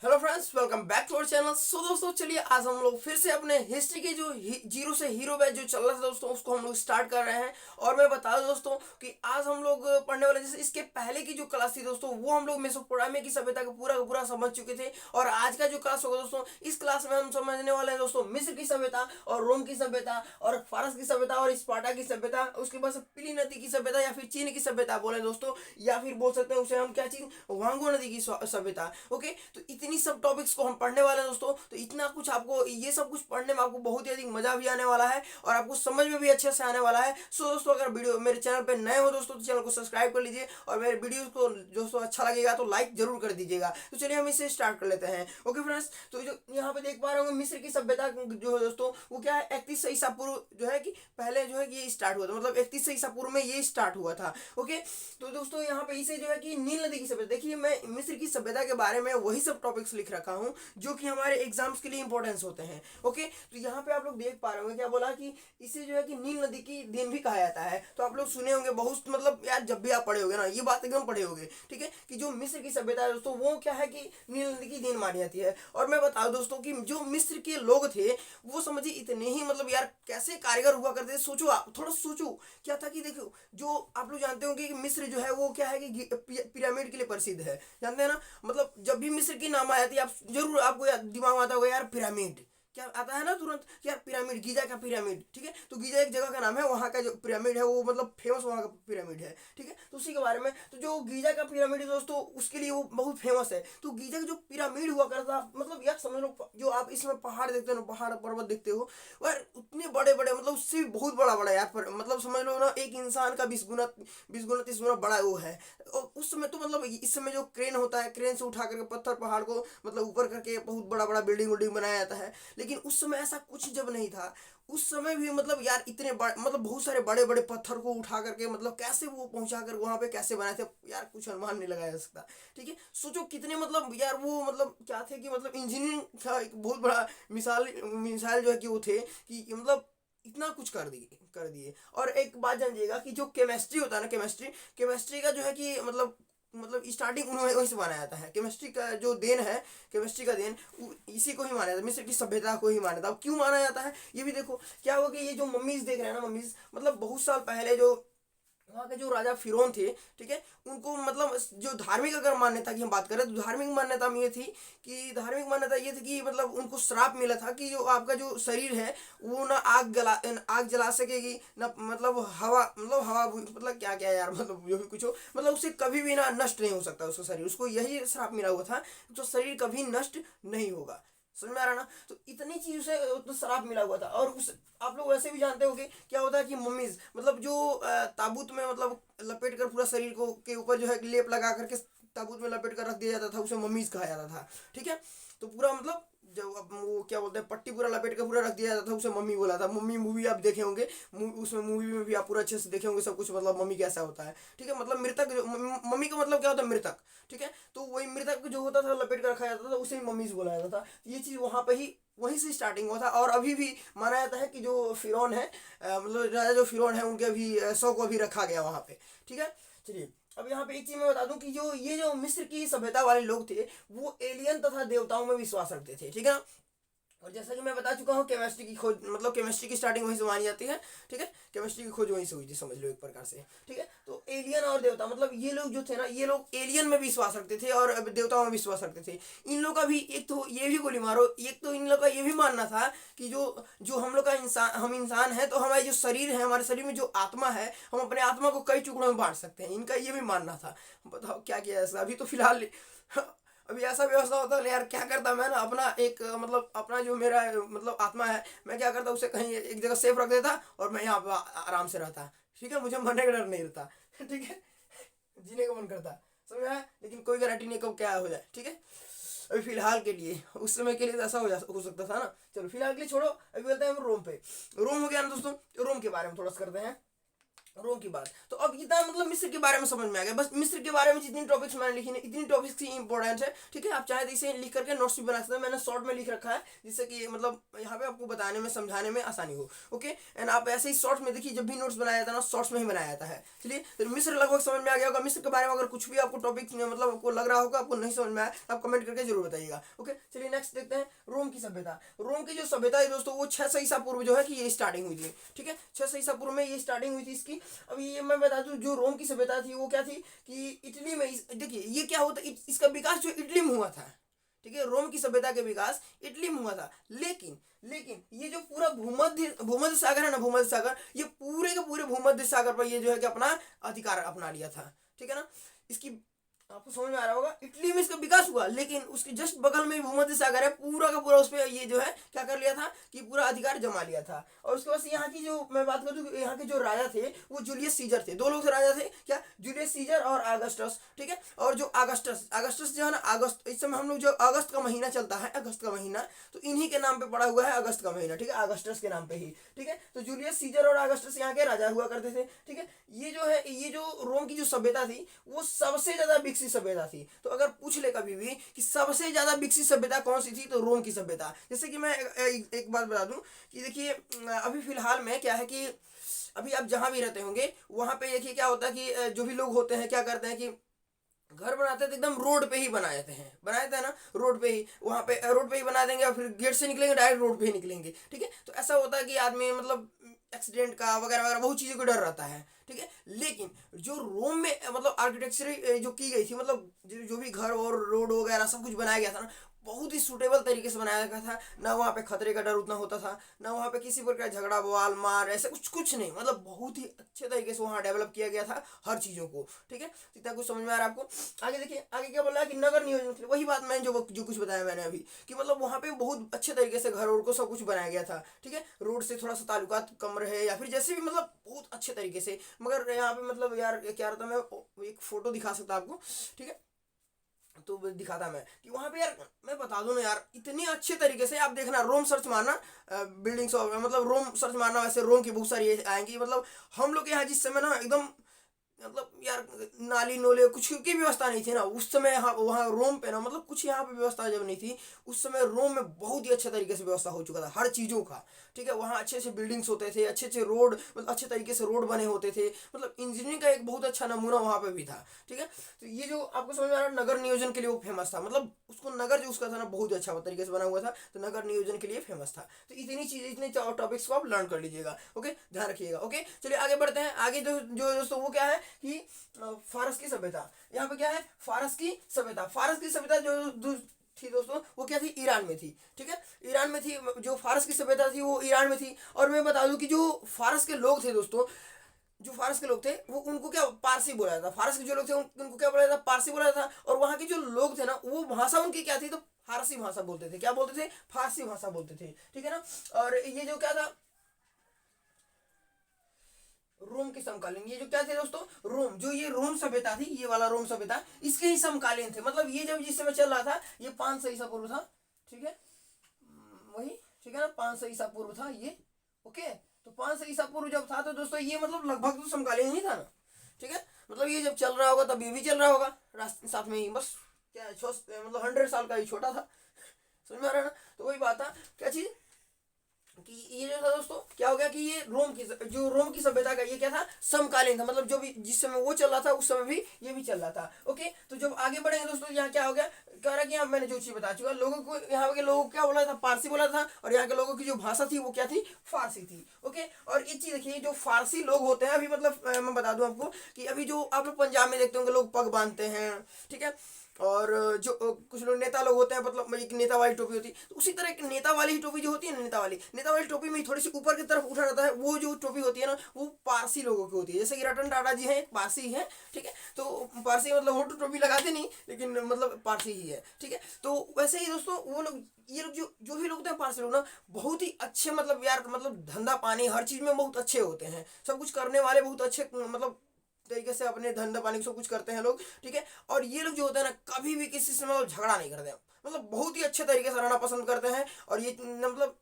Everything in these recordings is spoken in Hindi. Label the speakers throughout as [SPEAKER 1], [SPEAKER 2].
[SPEAKER 1] Hello friends, welcome back to our channel. So दोस्तों, चलिए आज हम लोग फिर से अपने हिस्ट्री के जो जीरो से हीरो बैच जो चल रहा था दोस्तों, उसको हम लोग स्टार्ट कर रहे हैं। और मैं बता दूं दोस्तों कि आज हम लोग पढ़ने वाले, जैसे इसके पहले की जो क्लास थी दोस्तों, वो हम लोग मेसोपोटामिया की सभ्यता का पूरा समझ चुके थे। और आज का जो क्लास होगा दोस्तों, इस क्लास में हम समझने वाले हैं दोस्तों मिस्र की सभ्यता और रोम की सभ्यता और फारस की सभ्यता और स्पार्टा की सभ्यता, उसके बाद पिली नदी की सभ्यता या फिर चीन की सभ्यता बोले दोस्तों, या फिर बोल सकते हैं उसे हम क्या चीज, वांगो नदी की सभ्यता। ओके, तो इतनी सब टॉपिक्स को हम पढ़ने वाले हैं दोस्तों। तो इतना कुछ आपको, ये सब कुछ पढ़ने में आपको बहुत ही अधिक मजा भी आने वाला है और आपको समझ में भी अच्छे से आने वाला है। सो दोस्तों, अगर वीडियो मेरे चैनल पे नए हो दोस्तों, तो चैनल को सब्सक्राइब कर लीजिए और मेरे वीडियो को दोस्तों अच्छा लगेगा तो लाइक जरूर कर दीजिएगा। तो चलिए हम इसे स्टार्ट कर लेते हैं। ओके फ्रेंड्स, तो जो यहाँ पे देख पा रहे होंगे, मिस्र की सभ्यता जो है दोस्तों, वो क्या है, 31 ईसा पूर्व जो है कि पहले जो है कि ये स्टार्ट हुआ था, मतलब 31 ईसा पूर्व में ये स्टार्ट हुआ था। ओके, तो दोस्तों यहाँ पे इसे जो है कि नील नदी की सभ्यता, देखिए मैं मिस्र की सभ्यता के बारे में वही सब टॉपिक्स लिख रखा हूँ जो कि हमारे एग्जाम्स के लिए इंपॉर्टेंस होते हैं। ओके, तो यहाँ पे आप लोग देख पा रहे होंगे, क्या बोला कि इसे जो है कि नील नदी की देन भी कहा जाता है। तो आप लोग सुने होंगे बहुत, मतलब यार जब भी आप पढ़े होगे ना, ये बात एकदम पढ़े होगे, ठीक है, कि जो मिस्र की सभ्यता है दोस्तों, वो क्या है कि नील नदी की देन मानी जाती है। और मैं बता दोस्तों कि जो मिस्र के लोग थे, वो समझिए इतने ही, मतलब यार कैसे कारीगर हुआ करते थे। सोचो, आप थोड़ा सोचो, क्या था कि देखो, जो आप लोग जानते होंगे कि मिस्र जो है वो क्या है कि पिरामिड के लिए प्रसिद्ध है, जानते हैं ना। मतलब जब भी मिस्र की नाम आ जाती है, आप जरूर आपको दिमाग में आता होगा यार पिरामिड, क्या आता है ना तुरंत, यार पिरामिड, गीजा का पिरामिड, ठीक है। तो गीजा एक जगह का नाम है, वहाँ का जो पिरामिड है वो मतलब फेमस वहाँ का पिरामिड है, ठीक है। तो उसी के बारे में, तो जो गीजा का पिरामिड है दोस्तों, उसके लिए वो बहुत फेमस है। तो गीजा का जो पिरामिड हुआ करता, मतलब यार समझ लो, जो आप इसमें पहाड़ देखते हो ना, पहाड़ पर्वत देखते हो, यार उतने बड़े बड़े, मतलब उससे भी बहुत बड़ा बड़ा यार, पर मतलब समझ लो ना, एक इंसान का 20 गुना 30 गुना बड़ा वो है। और उस समय तो मतलब इस समय जो क्रेन होता है, क्रेन से उठा करके पत्थर पहाड़ को मतलब ऊपर करके बहुत बड़ा बड़ा बिल्डिंग उल्डिंग बनाया जाता है। लेकिन उस समय ऐसा कुछ जब नहीं था, उस समय भी मतलब यार इतने बड़े, मतलब बहुत सारे बड़े बड़े पत्थर को उठा करके मतलब कैसे वो पहुंचा कर वहां पे कैसे बनाए थे, यार कुछ अनुमान नहीं लगाया जा सकता, ठीक है। सोचो कितने, मतलब यार वो मतलब क्या थे कि मतलब इंजीनियरिंग का एक बहुत बड़ा मिसाल मिसाल जो है कि वो थे कि मतलब इतना कुछ कर दिए। और एक बात जानिएगा कि जो केमिस्ट्री होता है ना, केमिस्ट्री का जो है कि मतलब स्टार्टिंग उन्होंने वहीं से माना जाता है। केमिस्ट्री का जो देन है, केमिस्ट्री का देन इसी को ही माना जाता है, मिस्र की सभ्यता को ही माना जाता है। अब क्यों माना जाता है ये भी देखो। क्या हुआ कि ये जो मम्मीज देख रहे हैं ना, मम्मीज मतलब बहुत साल पहले जो वहाँ के जो राजा फिरौन थे, ठीक है, उनको मतलब जो धार्मिक अगर मान्यता की हम बात करें, तो धार्मिक मान्यता में ये थी कि, धार्मिक मान्यता ये थी कि मतलब उनको श्राप मिला था कि जो आपका जो शरीर है, वो ना आग जला सकेगी ना, मतलब हवा, मतलब हवा मतलब क्या क्या यार, मतलब जो भी कुछ हो, मतलब उससे कभी भी ना नष्ट नहीं हो सकता उसका शरीर, उसको यही श्राप मिला हुआ था, तो शरीर कभी नष्ट नहीं होगा। समझ में आ रहा ना। तो इतनी चीज से तो शराब मिला हुआ था। और उस, आप लोग वैसे भी जानते होंगे क्या होता है कि मम्मीज मतलब जो ताबूत में मतलब लपेट कर पूरा शरीर को के ऊपर जो है लेप लगा करके ताबूत में लपेट कर रख दिया जाता था, उसे मम्मीज कहा जाता था, ठीक है। तो पूरा मतलब जब वो क्या बोलते हैं, पट्टी पूरा लपेट कर पूरा रख दिया जाता था, उसे मम्मी बोला था। मम्मी मूवी आप देखे होंगे, उसमें मूवी में भी आप पूरा अच्छे से देखे होंगे सब कुछ, मतलब मम्मी कैसा होता है, ठीक है। मतलब मृतक मम्मी का मतलब क्या होता है, मृतक, ठीक है। तो वही मृतक जो होता था लपेट कर रखा जाता था, उसे ही मम्मीज बोला जाता था। ये चीज़ वहाँ पे ही वहीं से स्टार्टिंग हुआ था। और अभी भी माना जाता है कि जो फिरौन है, मतलब राजा जो फिरौन है, उनके अभी शव को अभी रखा गया वहाँ पे, ठीक है। चलिए, अब यहाँ पे एक चीज मैं बता दूं कि जो ये जो मिस्र की सभ्यता वाले लोग थे, वो एलियन तथा देवताओं में विश्वास रखते थे, ठीक है ना। और जैसा कि मैं बता चुका हूँ, केमिस्ट्री की खोज, मतलब केमिस्ट्री की स्टार्टिंग वहीं से मानी जाती है, ठीक है। केमिस्ट्री की खोज वहीं से हुई थी, समझ लो एक प्रकार से, ठीक है। तो एलियन और देवता, मतलब ये लोग जो थे ना, ये लोग एलियन में विश्वास रखते थे और देवताओं में विश्वास रखते थे। इन लोग का भी एक तो ये भी गोली मारो, एक तो इन लोग का ये भी मानना था कि जो जो हम लोग का इंसान, हम इंसान है, तो हमारे जो शरीर है, हमारे शरीर में जो आत्मा है, हम अपने आत्मा को कई टुकड़ों में बांट सकते हैं। इनका ये भी मानना था। बताओ क्या किया ऐसा। अभी तो फिलहाल अभी ऐसा व्यवस्था होता है यार, क्या करता मैं ना, अपना एक मतलब अपना जो मेरा मतलब आत्मा है, मैं क्या करता उसे कहीं एक जगह सेफ रख देता और मैं यहाँ पे आराम से रहता, ठीक है। मुझे मरने का डर नहीं रहता, ठीक है। जीने का मन करता, समझ में आया। लेकिन कोई गारंटी नहीं कब क्या हो जाए, ठीक है। अभी फिलहाल के लिए, उस समय के लिए तो ऐसा हो सकता था ना। चलो फिलहाल के लिए छोड़ो, अभी बोलते हैं हम रोम पे। रोम हो गया ना दोस्तों, रोम के बारे में थोड़ा सा करते हैं। रोम की बात। तो अब इतना मतलब मिस्र के बारे में समझ में आ गया। बस मिस्र के बारे में जितनी टॉपिक्स मैंने लिखी ना, इतनी टॉपिक्स ही इंपॉर्टेंट है, ठीक है। आप चाहे तो इसे लिख करके नोट्स भी बना सकते हैं, मैंने शॉर्ट में लिख रखा है जिससे कि मतलब यहाँ पे आपको बताने में समझाने में आसानी हो। ओके, एंड आप ऐसे ही शॉर्ट्स में देखिए, जब भी नोट्स बनाया जाता है ना, शॉर्ट्स में ही बनाया जाता है। चलिए, तो मिस्र लगभग समझ में आ गया होगा। मिस्र के बारे में अगर कुछ भी आपको टॉपिक मतलब आपको लग रहा होगा, आपको नहीं समझ में आया, आप कमेंट करके जरूर बताइएगा। ओके, चलिए नेक्स्ट देखते हैं रोम की सभ्यता। रोम की जो सभ्यता है दोस्तों, वो 600 ईसा पूर्व जो है कि ये स्टार्टिंग हुई थी, ठीक है। 600 ईसा पूर्व में ये स्टार्टिंग हुई थी इसकी। अब ये मैं बता दूं, जो रोम की सभ्यता थी वो क्या थी कि इटली में, देखिए ये क्या होता, इसका विकास जो इटली में हुआ था, ठीक है। रोम की सभ्यता के विकास इटली में हुआ था, लेकिन ये जो पूरा भूमध्य सागर है ना, भूमध्य सागर, ये पूरे के पूरे भूमध्य सागर पर ये जो है कि अपना अधिकार अपना लिया था, ठीक है ना। इसकी आपको समझ में आ रहा होगा, इटली में इसका विकास हुआ, लेकिन उसके जस्ट बगल में भूमध्य सागर है, पूरा का पूरा उस पर ये जो है क्या कर लिया था कि पूरा अधिकार जमा लिया था। और उसके बाद यहाँ की जो मैं बात करूँ, यहाँ के जो राजा थे वो जूलियस सीजर थे। दो लोग से राजा थे, क्या, जूलियस सीजर और अगस्टस, ठीक है। और जो अगस्टस जो है ना, अगस्त, इस समय हम लोग जो अगस्त का महीना चलता है, अगस्त का महीना, तो इन्हीं के नाम पे पड़ा हुआ है अगस्त का महीना, ठीक है, अगस्टस के नाम पे ही, ठीक है। तो जूलियस सीजर और अगस्टस यहाँ के राजा हुआ करते थे, ठीक है। ये जो है, ये जो रोम की जो सभ्यता थी वो सबसे ज्यादा विकसित सभ्यता थी। तो अगर पूछ ले कभी भी कि सबसे ज्यादा विकसित सभ्यता कौन सी थी, तो रोम की सभ्यता। जैसे कि मैं एक बात बता दूं कि देखिए, अभी फिलहाल में क्या है कि अभी आप जहां भी रहते होंगे वहां पे देखिए क्या होता है कि जो भी लोग होते हैं क्या करते हैं कि घर बनाते हैं तो एकदम रोड पे ही बनाए थे ना, रोड पे ही, वहां पे रोड पे ही बना देंगे और फिर गेट से निकलेंगे डायरेक्ट रोड पे ही निकलेंगे, ठीक है। तो ऐसा होता है कि आदमी मतलब एक्सीडेंट का वगैरह वगैरह बहुत चीज़ों का डर रहता है, ठीक है। लेकिन जो रोम में मतलब आर्किटेक्चर जो की गई थी, मतलब जो भी घर और रोड वगैरह सब कुछ बनाया गया था ना, बहुत ही सूटेबल तरीके से बनाया गया था। ना वहाँ पे खतरे का डर उतना होता था, ना वहाँ पे किसी प्रकार झगड़ा बवाल मार ऐसे कुछ नहीं, मतलब बहुत ही अच्छे तरीके से वहाँ डेवलप किया गया था हर चीज़ों को, ठीक है। इतना कुछ समझ में आ रहा है आपको। आगे देखिए, आगे क्या बोल रहा है कि नगर नियोजन, वही बात मैं जो कुछ बताया मैंने अभी, कि मतलब वहाँ पे बहुत अच्छे तरीके से घर और को सब कुछ बनाया गया था, ठीक है। रोड से थोड़ा सा ताल्लुकात कम रहे या फिर जैसे भी, मतलब बहुत अच्छे तरीके से। मगर यहाँ पे मतलब यार क्या रहता, मैं एक फोटो दिखा सकता आपको, ठीक है। तो दिखाता मैं कि वहां पे यार, मैं बता दूं ना यार, इतने अच्छे तरीके से आप देखना, रोम सर्च मारना, बिल्डिंग्स, मतलब रोम सर्च मारना, वैसे रोम की बहुत सारी आएंगी। मतलब हम लोग के यहाँ जिस समय ना एकदम, मतलब यार नाली नोले कुछ की व्यवस्था नहीं थी ना उस समय, यहाँ वहाँ रोम पे ना, मतलब कुछ यहाँ पे व्यवस्था जब नहीं थी उस समय, रोम में बहुत ही अच्छे तरीके से व्यवस्था हो चुका था हर चीज़ों का, ठीक है। वहाँ अच्छे अच्छे बिल्डिंग्स होते थे, अच्छे अच्छे रोड, मतलब अच्छे तरीके से रोड बने होते थे, मतलब इंजीनियरिंग का एक बहुत अच्छा नमूना वहाँ पे भी था, ठीक है। तो ये जो आपको समझ में आ रहा है, नगर नियोजन के लिए वो फेमस था, मतलब उसको नगर जो उसका था ना बहुत अच्छा तरीके से बना हुआ था, तो नगर नियोजन के लिए फेमस था। तो इतनी चीज़, इतने टॉपिक्स को आप लर्न कर लीजिएगा, ओके, ध्यान रखिएगा। ओके, चलिए आगे बढ़ते हैं। आगे जो जो दोस्तों वो क्या है कि फारस की सभ्यता। यहाँ पे क्या है, फारस की सभ्यता। फारस की सभ्यता जो थी दोस्तों, वो क्या थी, ईरान में थी, ठीक है। ईरान में थी, जो फारस की सभ्यता थी वो ईरान में थी। और मैं बता दूं कि जो फारस के लोग थे दोस्तों, जो फारस के लोग थे वो, उनको क्या पारसी बोला जाता था। फारस के जो लोग थे उनको क्या बोला जाता था, पारसी बोला जाता था। और वहाँ के जो लोग थे ना, वो भाषा उनकी क्या थी, तो फारसी भाषा बोलते थे। क्या बोलते थे, फारसी भाषा बोलते थे, ठीक है ना। और ये जो क्या था, रोम के समकालीन, ये जो क्या थे दोस्तों, रोम, जो ये रोम सभ्यता थी, ये वाला रोम सभ्यता इसके ही समकालीन थे। मतलब ये जब जिस समय चल रहा था, ये 500 ईसा पूर्व था, ठीक है। वही, ठीक है ना, 500 ईसा पूर्व था ये, ओके। तो 500 ईसा पूर्व जब था, तो दोस्तों ये मतलब लगभग तो समकालीन ही था ना, ठीक है। मतलब ये जब चल रहा होगा तब ये भी चल रहा होगा रास्ते साथ में ही, बस क्या मतलब 100 साल का ही छोटा था, समझ में आ रहा है ना। तो वही बात था, क्या चीज कि ये जो था दोस्तों, क्या हो गया कि ये रोम की सभ्यता का ये क्या था, समकालीन था। मतलब जो भी जिस समय वो चल रहा था उस समय भी ये भी चल रहा था, ओके। तो जब आगे बढ़ेंगे दोस्तों, यहाँ क्या हो गया, कह रहा कि यहाँ मैंने जो चीज बता चुका, लोगों को, यहाँ के लोगों को क्या बोला था, पारसी बोला था। और यहाँ के लोगों की जो भाषा थी वो क्या थी, फारसी थी, ओके। और एक चीज देखिए, जो फारसी लोग होते हैं, अभी मतलब मैं बता दूं आपको कि अभी जो आप लोग पंजाब में देखते होंगे लोग पग बांधते हैं, ठीक है। और जो कुछ लोग नेता लोग होते हैं, मतलब एक नेता वाली टोपी होती है, तो उसी तरह एक नेता वाली ही टोपी जो होती है ना, नेता वाली टोपी में थोड़ी सी ऊपर की तरफ उठा जाता है, वो जो टोपी होती है ना, वो पारसी लोगों की होती है। जैसे कि रतन टाटा जी हैं, पारसी हैं, ठीक है। तो पारसी मतलब वो टोपी लगाते नहीं, लेकिन मतलब पारसी ही है, ठीक है। तो वैसे ही दोस्तों वो लोग, ये लोग जो भी लोग होते हैं पारसी लोग ना, बहुत ही अच्छे, मतलब यार, मतलब धंधा पानी हर चीज में बहुत अच्छे होते हैं, सब कुछ करने वाले बहुत अच्छे, मतलब तरीके से अपने धंधा पानी सब कुछ करते हैं लोग, ठीक है। और ये लोग जो होते हैं ना, कभी भी किसी से मतलब झगड़ा नहीं करते हैं, मतलब बहुत ही अच्छे तरीके से रहना पसंद करते हैं। और ये मतलब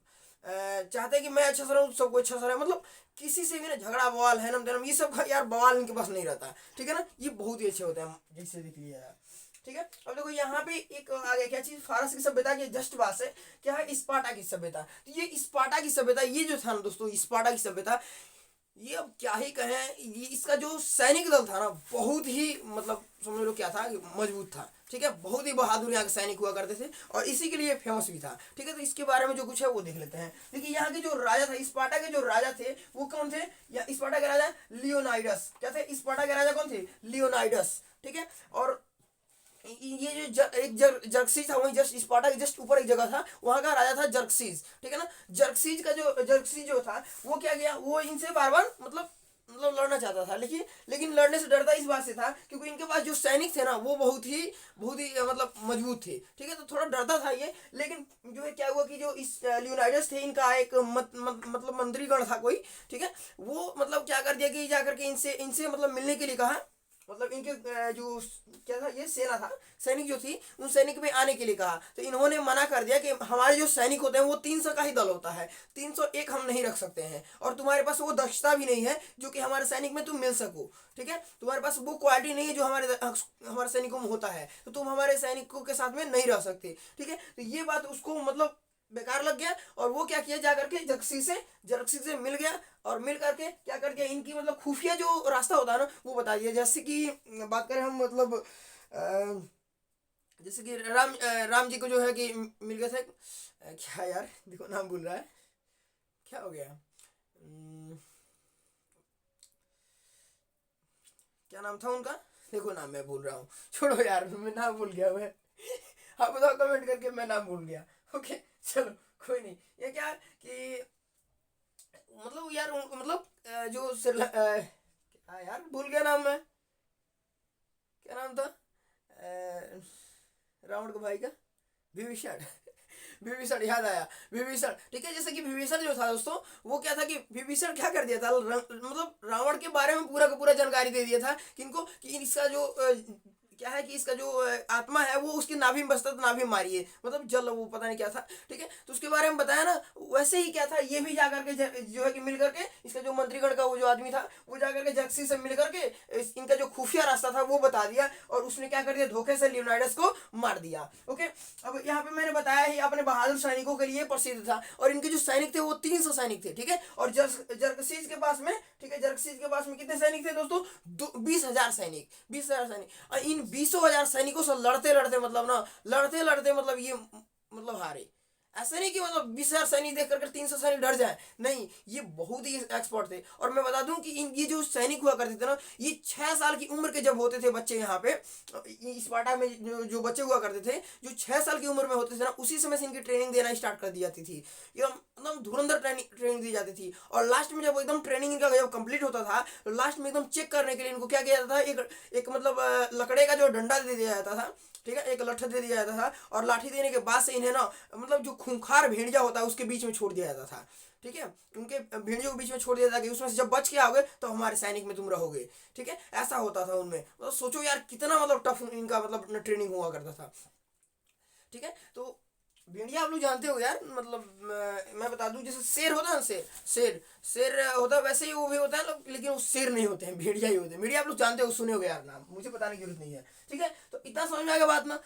[SPEAKER 1] चाहते हैं कि मैं अच्छा सा रहूँ, सबको अच्छा सा रहे, मतलब किसी से भी ना झगड़ा बवाल है ना ये सब का यार बवाल इनके पास नहीं रहता, ठीक है ना। ये बहुत ही अच्छे होते हैं जैसे देख लिया यार, ठीक है। अब देखो यहाँ पे एक आ गया क्या चीज, फारस की सभ्यता की जस्ट पास है क्या है, स्पार्टा की सभ्यता। तो ये स्पार्टा की सभ्यता, ये जो था ना दोस्तों स्पार्टा की सभ्यता, ये अब क्या ही कहें, ये इसका जो सैनिक दल था ना बहुत ही मतलब समझ लो क्या था, मजबूत था, ठीक है। बहुत ही बहादुर यहाँ के सैनिक हुआ करते थे और इसी के लिए फेमस भी था, ठीक है। तो इसके बारे में जो कुछ है वो देख लेते हैं। देखिए यहाँ के जो राजा था, स्पार्टा के जो राजा थे वो कौन थे, या स्पार्टा के राजा लियोनाइडस, क्या थे स्पार्टा के राजा कौन थे, लियोनाइडस, ठीक है। और ये जो एक जर्कसीज था, वही जस्ट स्पार्टा के जस्ट ऊपर एक जगह था, वहां का राजा था जर्कसीज, ठीक है ना। जर्कसीज जो था वो क्या किया, वो इनसे बार बार मतलब लड़ना चाहता था, लेकिन लड़ने से डरता इस बात से था क्योंकि इनके पास जो सैनिक थे ना वो बहुत ही मतलब मजबूत थे, ठीक है। तो थोड़ा डरता था ये, लेकिन जो है क्या हुआ कि जो इस लियोनाइडस थे, इनका एक मतलब मंत्रीगण था कोई, ठीक है। वो मतलब क्या कर दिया कि जाकर के इनसे इनसे मतलब मिलने के लिए कहा, मतलब इनके जो क्या था ये सेना था, सैनिक जो थी उन सैनिक में आने के लिए कहा। तो इन्होंने मना कर दिया कि हमारे जो सैनिक होते हैं वो 300 का ही दल होता है, 301 हम नहीं रख सकते हैं, और तुम्हारे पास वो दक्षता भी नहीं है जो कि हमारे सैनिक में तुम मिल सको, ठीक है। तुम्हारे पास वो क्वालिटी नहीं है जो हमारे सैनिकों में होता है, तो तुम हमारे सैनिकों के साथ में नहीं रह सकते, ठीक है। तो ये बात उसको मतलब बेकार लग गया, और वो क्या किया, जा करके जर्कसी से मिल गया, और मिल करके क्या कर दिया, इनकी मतलब खुफिया जो रास्ता होता है ना वो बता दिया। जैसे कि बात करें हम मतलब जैसे कि राम जी को जो है कि मिल गए थे, क्या यार देखो नाम भूल रहा है, क्या हो गया, क्या नाम था उनका, देखो नाम मैं भूल रहा हूँ, छोड़ो यार मैं नाम भूल गया मैं आप बताओ कमेंट करके, मैं नाम भूल गया, ओके चलो कोई नहीं। ये क्या कि मतलब यार मतलब जो क्या यार भूल गया नाम मैं, क्या नाम था रावण के भाई का, विभीषण विभीषण याद आया, विभीषण, ठीक है। जैसे कि विभीषण जो था दोस्तों, वो क्या था कि विभीषण क्या कर दिया था, मतलब रावण के बारे में पूरा का पूरा जानकारी दे दिया था किनको, कि इसका जो क्या है कि इसका जो आत्मा है वो उसकी नाभि में बसता, तो नाभि में मारिए, मतलब जल वो पता नहीं क्या था, ठीक है। तो उसके बारे में बताया ना, वैसे ही क्या था, ये भी जाकर के जो है कि मिल करके इसका जो मंत्रीगण का वो जो आदमी था वो जाकर के जक्सी से मिल करके इनका जो खुफिया रास्ता था वो बता दिया, और उसने क्या कर दिया, धोखे से लियोनाइडस को मार दिया, ओके। अब यहाँ पे मैंने बताया ही अपने बहादुर सैनिकों के लिए प्रसिद्ध था, और इनके जो सैनिक थे वो 300 सैनिक थे, ठीक है। और जर्कसीज के पास में, ठीक है, जर्कसीज के पास में कितने सैनिक थे दोस्तों, 20,000 सैनिक, 20,000 सैनिक, और इन 20,000 सैनिकों से लड़ते लड़ते मतलब ना, लड़ते लड़ते मतलब ये मतलब हारे। ऐसा नहीं कि मतलब 20,000 सैनिक देख करके 300 सैनिक डर जाए, नहीं, ये बहुत ही एक्सपर्ट थे। और मैं बता दूं कि ये जो सैनिक हुआ करते थे ना, ये 6 साल की उम्र के जब होते थे बच्चे, यहाँ पे स्पार्टा में जो बच्चे हुआ करते थे, जो 6 साल की उम्र में होते थे ना, उसी समय से इनकी ट्रेनिंग देना स्टार्ट कर दी जाती थी, एकदम धुरंधर ट्रेनिंग दी जाती थी। और लास्ट में जब एकदम ट्रेनिंग इनका जब कंप्लीट होता था, तो लास्ट में एकदम चेक करने के लिए इनको क्या किया जाता था, एक मतलब लकड़े का जो डंडा दे दिया जाता था, ठीक है, एक लट्ठा दे दिया जाता था, और लाठी देने के बाद से इन्हें ना मतलब जो खूंखार भेड़िया होता है उसके बीच में छोड़ दिया जाता था, ठीक है। उनके भेड़ियों के बीच में छोड़ दिया था कि उसमें से जब बच के आओगे तो हमारे सैनिक में तुम रहोगे, ठीक है। ऐसा होता था उनमें, मतलब सोचो यार कितना मतलब टफ इनका मतलब ट्रेनिंग हुआ करता था, ठीक है। तो भेड़िया आप लोग जानते हो यार, मतलब मैं बता दूं, जैसे शेर होता है ना, शेर होता है, वैसे ही वो भी होता है, लेकिन वो शेर नहीं होते हैं, भेड़िया ही होते हैं। भेड़िया आप लोग जानते हो, सुने हो यार नाम, मुझे बताने की जरूरत नहीं है, ठीक है। तो इतना समझ में आ गया बात ना,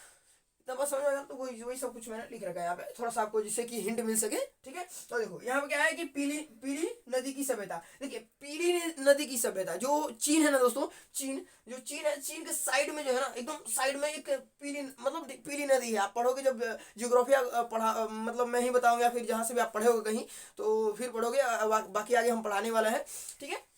[SPEAKER 1] इतना बात समझ में आ गया, तो वही वही सब कुछ मैंने लिख रखा है यहाँ पे थोड़ा सा आपको, जिससे कि हिंट मिल सके, ठीक है। तो देखो यहाँ पे क्या है कि पीली पीली नदी की सभ्यता, देखिए पीली नदी की सभ्यता जो चीन है ना दोस्तों, चीन है, चीन के साइड में जो है ना, एकदम साइड में एक पीली मतलब पीली नदी है। आप पढ़ोगे जब जियोग्राफिया पढ़ा, मतलब मैं ही बताऊंगा, या फिर जहाँ से भी आप पढ़े होगे कहीं तो फिर पढ़ोगे, बाकी आगे हम पढ़ाने वाला है, ठीक है।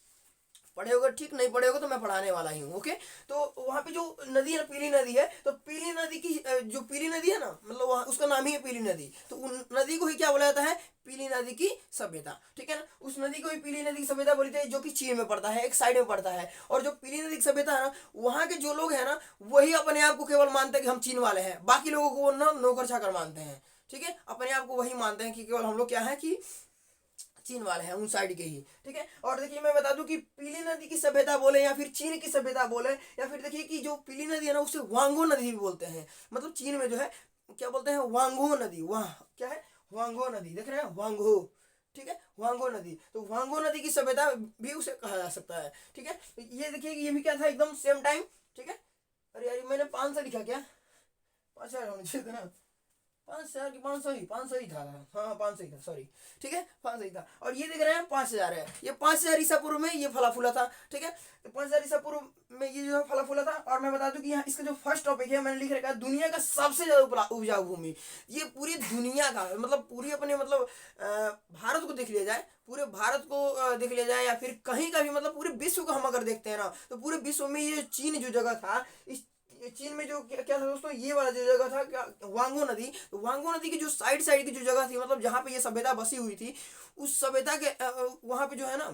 [SPEAKER 1] पढ़े होगे ठीक, नहीं पढ़े होगे तो मैं पढ़ाने वाला ही हूँ, ओके। तो वहाँ पे जो नदी है, पीली नदी है, तो पीली नदी की जो पीली नदी है ना, मतलब वहाँ उसका नाम ही है पीली नदी, तो उन नदी को ही क्या बोला जाता है, पीली नदी की सभ्यता, ठीक है ना। उस नदी को ही पीली नदी की सभ्यता बोली जाती है, जो कि चीन में पड़ता है, एक साइड में पड़ता है। और जो पीली नदी की सभ्यता है ना, वहाँ के जो लोग हैं ना, वही अपने आप को केवल मानते हैं कि हम चीन वाले हैं, बाकी लोगों को वो ना नौकर चाकर मानते हैं, ठीक है। अपने आप को वही मानते हैं कि केवल हम लोग क्या है कि चीन वाले हैं, उन साइड के ही, ठीक है। और देखिए मैं बता दूं कि पीली नदी की सभ्यता बोले या फिर चीन की सभ्यता बोले, या फिर देखिए कि जो पीली नदी है ना उसे वांगो नदी भी बोलते हैं, मतलब चीन में जो है क्या बोलते हैं, वांगो नदी, वहाँ क्या है, वांगो नदी, देख रहे हैं वांगो, ठीक है, वांगो नदी। तो वांगो नदी की सभ्यता भी उसे कहा जा सकता है, ठीक है। तो ये देखिए ये भी क्या था, एकदम सेम टाइम, ठीक है। अरे यार मैंने 500 लिखा क्या, 5000 होना चाहिए था ना, 5,000 की 500 ही था, हाँ 500 ही था, सॉरी, ठीक है 500 ही था। और ये देख रहे हैं 5,000 है, ये 5,000 ईसा पूर्व में ये फला फूला था, ठीक है। तो 5,000 ईसा पूर्व में ये जो है फला फूला था। और मैं बता दूं कि यहाँ इसका जो फर्स्ट टॉपिक है मैंने लिख रखा है, दुनिया का सबसे ज्यादा उपजाऊ भूमि। ये पूरी दुनिया का मतलब पूरी अपने मतलब भारत को देख लिया जाए, पूरे भारत को देख लिया जाए, या फिर कहीं का भी मतलब पूरे विश्व को हम अगर देखते हैं ना, तो पूरे विश्व में ये चीन जो जगह था, इस चीन में जो क्या था दोस्तों, ये वाला जो जगह था क्या, वांगो नदी। तो वांगो नदी की जो साइड साइड की जो जगह थी, मतलब जहाँ पे ये सभ्यता बसी हुई थी, उस सभ्यता के वहां पे जो है ना,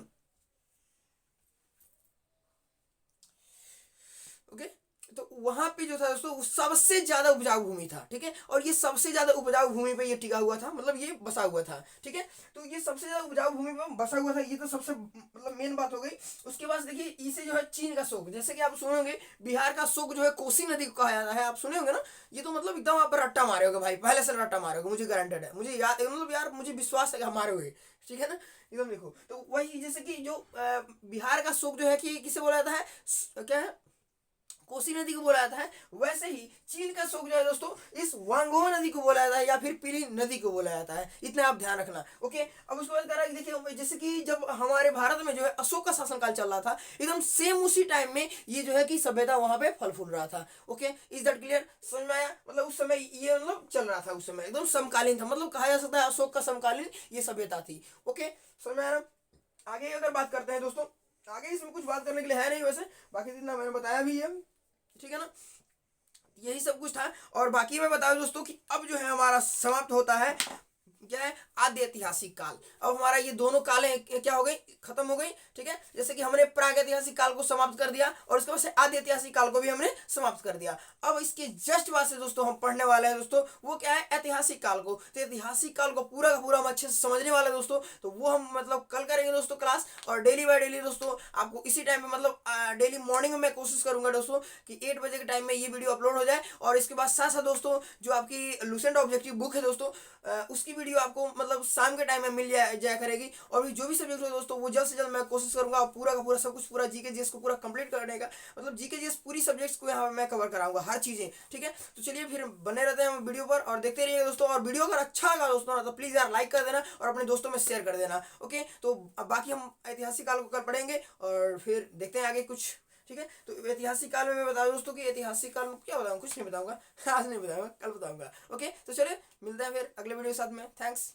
[SPEAKER 1] ओके, तो वहां पे जो था दोस्तों वो सबसे ज्यादा उपजाऊ भूमि था, ठीक है। और ये सबसे ज्यादा उपजाऊ भूमि पे ये टिका हुआ था, मतलब ये बसा हुआ था, ठीक है। तो ये सबसे ज्यादा उपजाऊ भूमि पे बसा हुआ था, ये तो सबसे मतलब मेन बात हो गई। उसके बाद देखिए इसे जो है चीन का शोक, जैसे कि आप सुने होंगे बिहार का शोक जो है कोसी नदी को कहा जाता है, आप सुने होंगे ना। ये तो मतलब एकदम आप रट्टा मारे होगे भाई, पहले से रट्टा मारे होगे, मुझे गारंटेड है, मुझे याद मतलब यार मुझे विश्वास है कि हमारे हुए, ठीक है ना। एकदम देखो तो वही जैसे कि जो बिहार का शोक जो है कि किसे बोला जाता है, क्या है, कोसी नदी को बोला जाता है। वैसे ही चीन का शोक जो है दोस्तों इस वांगो नदी को बोला जाता है, या फिर पीली नदी को बोला जाता है, इतना आप ध्यान रखना, ओके। अब उसके बाद कह रहा है देखिए जैसे कि जब हमारे भारत में जो है अशोक का शासनकाल चल रहा था, एकदम सेम उसी टाइम में ये जो है कि सभ्यता वहां पे फल फूल रहा था, ओके। इज दैट क्लियर, समझ में आया। मतलब उस समय ये मतलब चल रहा था, उस समय एकदम समकालीन था, मतलब कहा जा सकता है अशोक का समकालीन ये सभ्यता थी, ओके। समझ में आया। आगे अगर बात करते हैं दोस्तों, आगे इसमें कुछ बात करने के लिए है नहीं वैसे, बाकी जितना मैंने बताया भी है, ठीक है ना। यही सब कुछ था। और बाकी मैं बता दूं दोस्तों कि अब जो है हमारा समाप्त होता है क्या है, आद्य ऐतिहासिक काल। अब हमारा ये दोनों कालें क्या हो गई, खत्म हो गई, ठीक है। जैसे कि हमने प्राग ऐतिहासिक काल को समाप्त कर दिया, और उसके बाद से आद्य ऐतिहासिक काल को भी हमने समाप्त कर दिया। अब इसके जस्ट बाद से दोस्तों हम पढ़ने वाले हैं दोस्तों, वो क्या है, ऐतिहासिक काल को। तो ऐतिहासिक काल को पूरा का पूरा हम अच्छे से समझने वाले हैं दोस्तों, तो वो हम मतलब कल करेंगे दोस्तों क्लास। और डेली बाय डेली दोस्तों आपको इसी टाइम पे मतलब डेली मॉर्निंग में मैं कोशिश करूंगा दोस्तों कि 8 बजे के टाइम में ये वीडियो अपलोड हो जाए। और इसके बाद साथ साथ दोस्तों जो आपकी लुसेंट ऑब्जेक्टिव बुक है दोस्तों, उसकी वीडियो आपको मतलब शाम के टाइम में मिल जाया करेगी। और भी जो भी सब्जेक्ट हो दोस्तों वो जल्द से जल्द मैं कोशिश करूंगा पूरा का पूरा सब कुछ पूरा जीके जीएस को पूरा कंप्लीट करने का, मतलब जीके जीएस पूरी सब्जेक्ट्स को यहाँ मैं कवर कराऊंगा हर चीजें, ठीक है। तो चलिए फिर बने रहते हैं हम वीडियो पर और देखते रहिए दोस्तों। और वीडियो अगर अच्छा लगा दोस्तों ना तो प्लीज यार लाइक कर देना और अपने दोस्तों में शेयर कर देना, ओके। तो अब बाकी हम ऐतिहासिक काल को कल पढ़ेंगे और फिर देखते हैं आगे कुछ, ठीक है। तो ऐतिहासिक काल में मैं बता दूं दोस्तों कि ऐतिहासिक काल में क्या बताऊं, कुछ नहीं बताऊंगा आज नहीं बताऊंगा, कल बताऊंगा, ओके। तो चलिए मिलते हैं फिर अगले वीडियो के साथ में, थैंक्स।